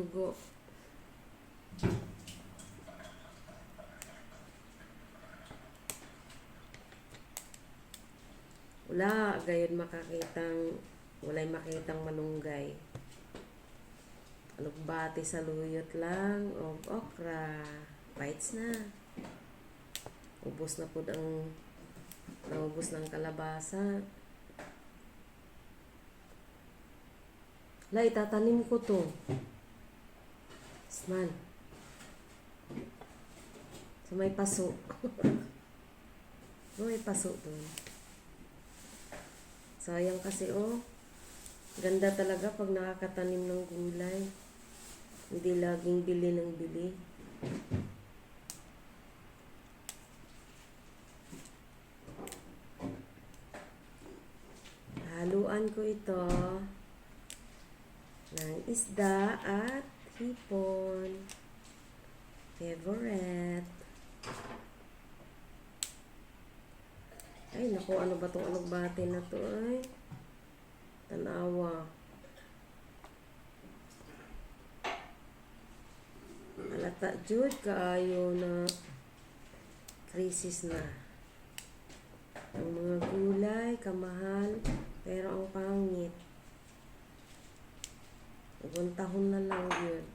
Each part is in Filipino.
dugo. Wala, gayon walay makitang malunggay. Alugbati sa luyot lang, o okra. Bites na. Ubos na po naubos ng kalabasa. La, itatanim ko to. Sman. So, may paso. May paso doon. Sayang kasi, oh. Ganda talaga pag nakakatanim ng gulay. Hindi laging bili ng bili. Haluan ko ito ng isda at hipon. Favorite. Ay, naku, ano ba itong alugbati na to ay? Tanawa. Halata, Jude, kaayo na krisis na. Ang mga gulay, kamahal, pero ang pangit. Ibang tahon na lang yun.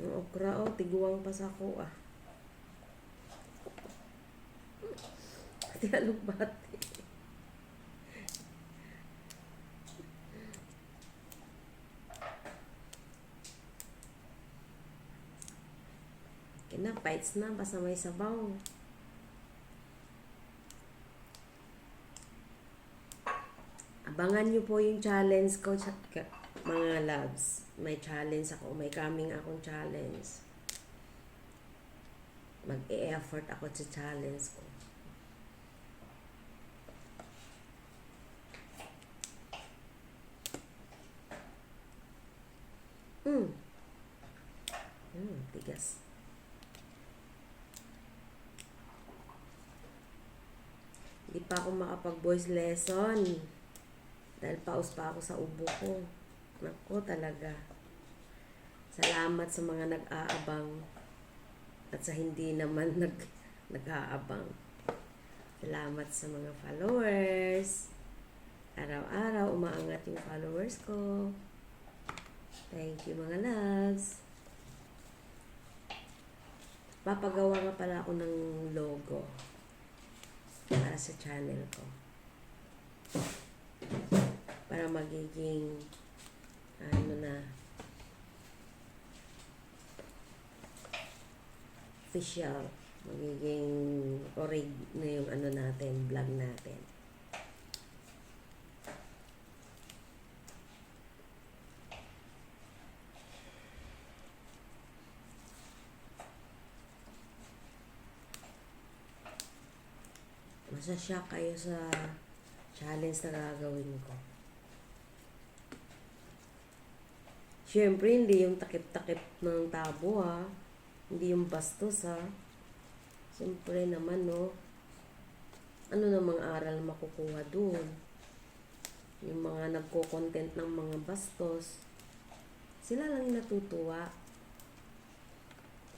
Yung okra, oh, tiguang pa sa ko, ah. Pati alugbati. Bites na, basta may sabaw. Abangan nyo po yung challenge ko, mga loves. May challenge ako, may coming akong challenge. Mag-e-effort ako sa challenge ko. Tigas. Hindi pa ako makapag-voice lesson. Dahil paus pa ako sa ubo ko. Nako talaga. Salamat sa mga nag-aabang. At sa hindi naman nag-aabang. Salamat sa mga followers. Araw-araw umaangat yung followers ko. Thank you mga loves. Papagawa nga pala ako ng logo para sa channel ko. Para magiging official. Magiging orig na yung natin, vlog natin. Masashock kayo sa challenge na gagawin ko. Siyempre, hindi yung takip-takip ng tabo, ha. Hindi yung bastos, ha. Siyempre naman, no. Ano namang aral makukuha dun? Yung mga nagko-content ng mga bastos, sila lang yung natutuwa.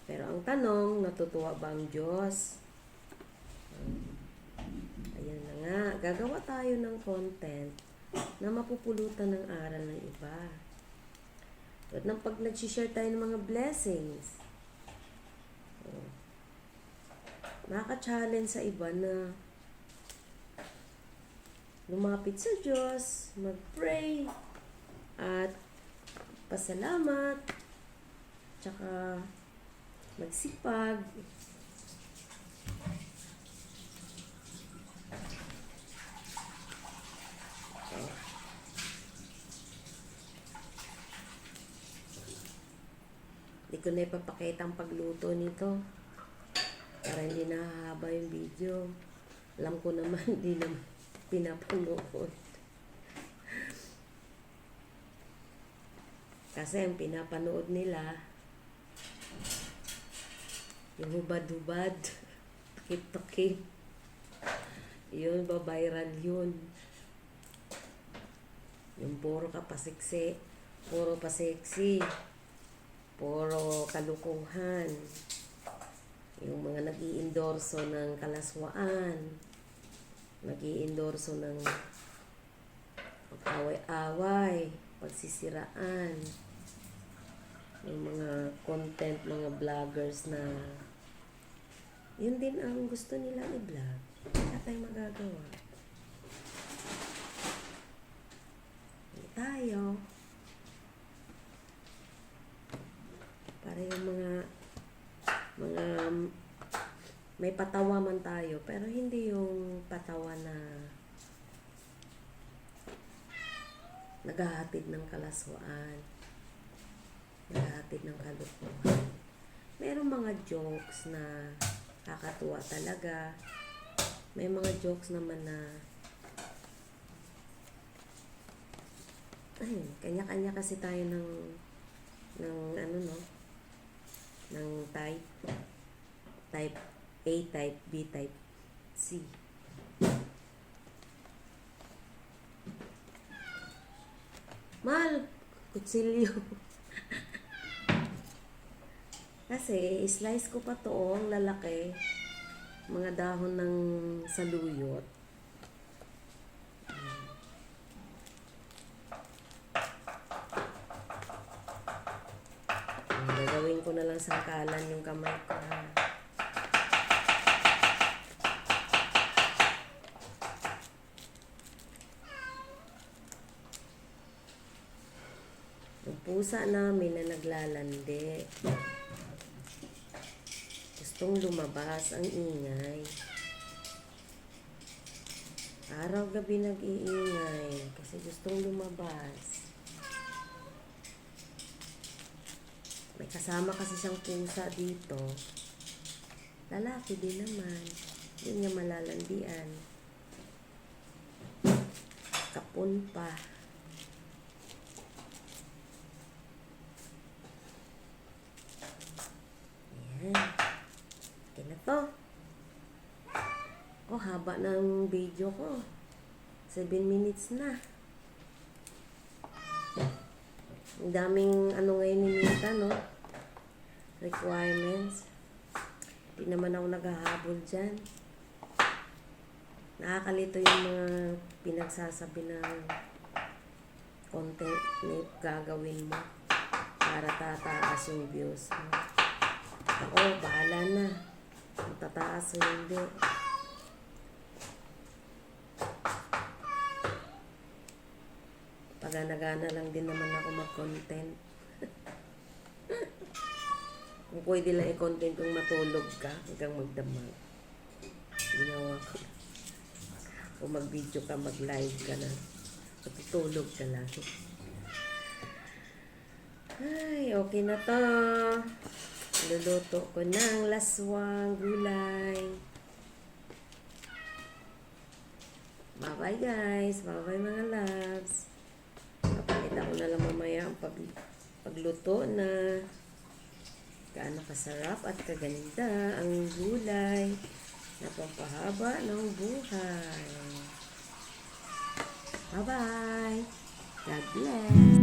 Pero ang tanong, natutuwa ba ang Diyos? Ayan na nga, gagawa tayo ng content na mapupulutan ng aral ng iba. At nang pag nag-share tayo ng mga blessings, nakaka-challenge sa iba na lumapit sa Diyos, mag-pray, at pasalamat, tsaka magsipag. Hindi ko na ipapakita ang pagluto nito para hindi nahahaba yung video. Alam ko naman, hindi naman pinapanood. Kasi ang pinapanood nila, yung hubad-hubad, takip-takip. Yun, babayran yun. Yung puro ka pasiksi, puro paseksi, puro kalukuhan. Yung mga nag-i-endorso ng kalaswaan, nag-i-endorso ng pag-away-away, pagsisiraan. Yung mga content, mga vloggers na yun din ang gusto nila i-vlog. Wala tayong magagawa. Hindi tayo. Para yung mga may patawa man tayo, pero hindi yung patawa na naghahatid ng kalaswaan, naghahatid ng kalukuhan. Merong mga jokes na kakatuwa talaga. May mga jokes naman na ay, kanya-kanya kasi tayo ng ano no, ng type A type, B type, C. Mahal, kutsilyo. Kasi, slice ko pa to, ang lalaki. Mga dahon ng saluyot. Gagawin ko na lang sangkalan yung kamay ko. Yung pusa namin na naglalandi. Gustong lumabas, ang ingay. Araw-gabi nag-iingay kasi gustong lumabas. May kasama kasi siyang pusa dito. Lalaki din naman. Hindi niya malalandian. Kapun pa. Ayan. Okay na to. Oh, haba ng video ko. 7 minutes na. Ang daming ano ngayon ni Mita, no? Requirements. Hindi naman ako naghahabol dyan. Nakakalito yung mga pinagsasabi ng content na gagawin mo para tataas yung views mo. Ako, bahala na. Kung tataas o hindi. Pagana-gana lang din naman ako mag-content. Kung pwede lang i-content kung matulog ka hanggang magdamag. Ginawa ko. Kung mag-video ka, mag-live ka na. Matutulog ka lang. Ay, okay na to. Luluto ko ng laswang gulay. Bye-bye guys. Bye-bye mga loves. Papakita ko na lang mamaya ang pagluto na gaano kasarap at kaganda ang gulay na pampahaba ng buhay. Bye-bye. God bless.